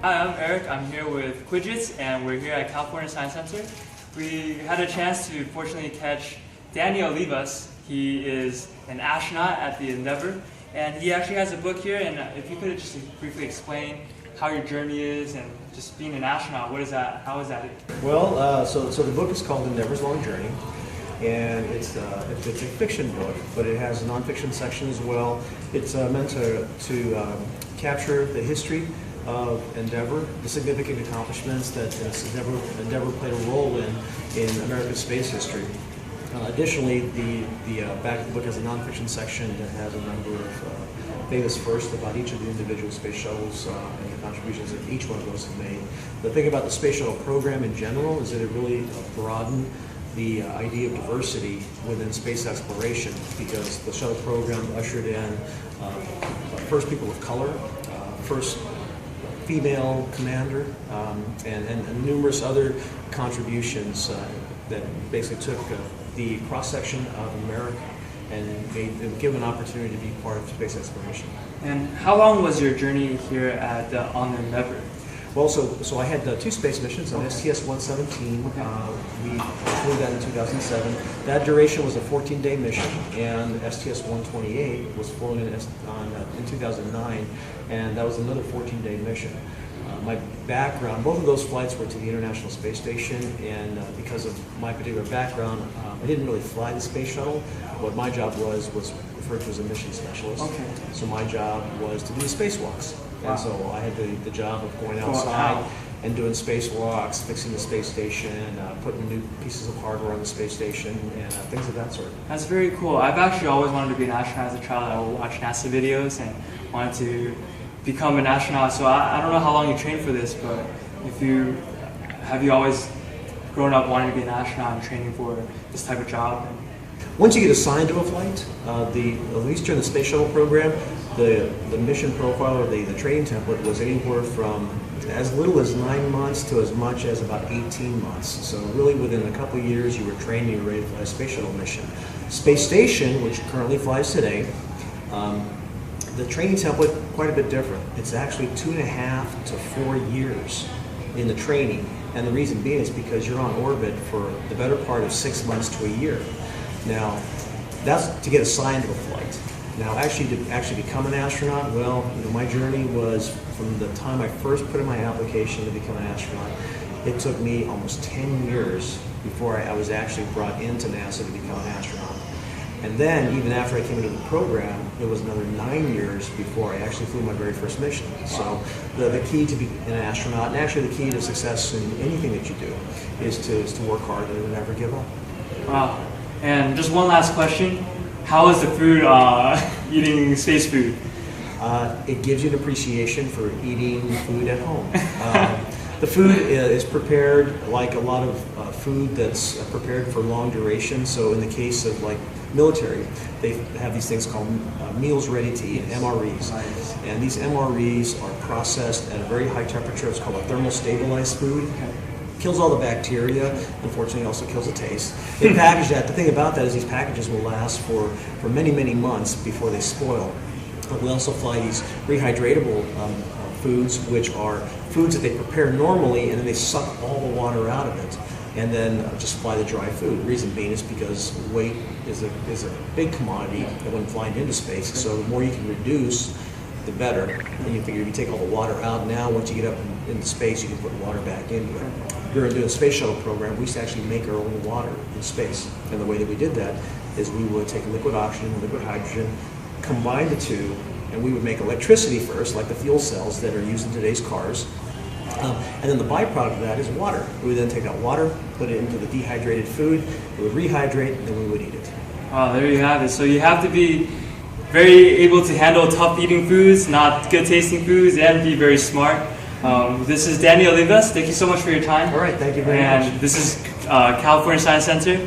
Hi, I'm Eric. I'm here with QGITS, and we're here at California Science Center. We had a chance to fortunately catch Danny Olivas. He is an astronaut at the Endeavor, and he actually has a book here. And if you could just briefly explain how your journey is and just being an astronaut, what is that? How is that? Well, so the book is called Endeavor's Long Journey, and it's a fiction book, but it has a nonfiction section as well. It's meant to capture the history of Endeavor, the significant accomplishments that Endeavor played a role in America's space history. Additionally, the back of the book has a nonfiction section that has a number of famous firsts about each of the individual space shuttles and the contributions that each one of those have made. The thing about the space shuttle program in general is that it really broadened the idea of diversity within space exploration, because the shuttle program ushered in first people of color, first female commander, and numerous other contributions that basically took the cross-section of America and made them give an opportunity to be part of space exploration. And how long was your journey here at on the Endeavor? Well, so I had two space missions on STS-117. We flew that in 2007. That duration was a 14-day mission, and STS-128 was flown in 2009, and that was another 14-day mission. My background, both of those flights were to the International Space Station, and because of my particular background, I didn't really fly the space shuttle. What my job was referred to as a mission specialist. Okay. So my job was to do the spacewalks. Wow. And so I had the job of going outside and doing spacewalks, fixing the space station, putting new pieces of hardware on the space station, and things of that sort. That's very cool. I've actually always wanted to be an astronaut as a child. I would watch NASA videos and wanted to become an astronaut. So I don't know how long you trained for this, but have you always grown up wanting to be an astronaut and training for this type of job? Once you get assigned to a flight, at least during the space shuttle program, the mission profile or the training template was anywhere from as little as 9 months to as much as about 18 months. So really within a couple of years you were trained and you were ready to fly a space shuttle mission. Space Station, which currently flies today, the training template quite a bit different. It's actually 2.5 to 4 years in the training, and the reason being is because you're on orbit for the better part of 6 months to a year. Now, that's to get assigned to a flight. Now, to become an astronaut, well, my journey was from the time I first put in my application to become an astronaut. It took me almost 10 years before I was actually brought into NASA to become an astronaut. And then, even after I came into the program, it was another 9 years before I actually flew my very first mission. So the key to being an astronaut, and actually the key to success in anything that you do, is to work hard and never give up. Wow. And just one last question. How is the food, eating space food? It gives you an appreciation for eating food at home. The food is prepared like a lot of food that's prepared for long duration. So in the case of like military, they have these things called meals ready to eat, MREs. Nice. And these MREs are processed at a very high temperature. It's called a thermal stabilized food. Okay. Kills all the bacteria, unfortunately also kills the taste. They package that. The thing about that is these packages will last for many, many months before they spoil. But we also fly these rehydratable foods, which are foods that they prepare normally, and then they suck all the water out of it, and then just fly the dry food. The reason being is because weight is a big commodity when flying into space, so the more you can reduce, the better. And you figure if you take all the water out now, once you get up into space, you can put water back into it. During the space shuttle program, we used to actually make our own water in space. And the way that we did that is we would take liquid oxygen and liquid hydrogen, combine the two, and we would make electricity first, like the fuel cells that are used in today's cars. And then the byproduct of that is water. We would then take that water, put it into the dehydrated food, it would rehydrate, and then we would eat it. Wow, there you have it. So you have to be very able to handle tough eating foods, not good tasting foods, and be very smart. This is Danny Olivas. Thank you so much for your time. All right, thank you very much. And this is California Science Center.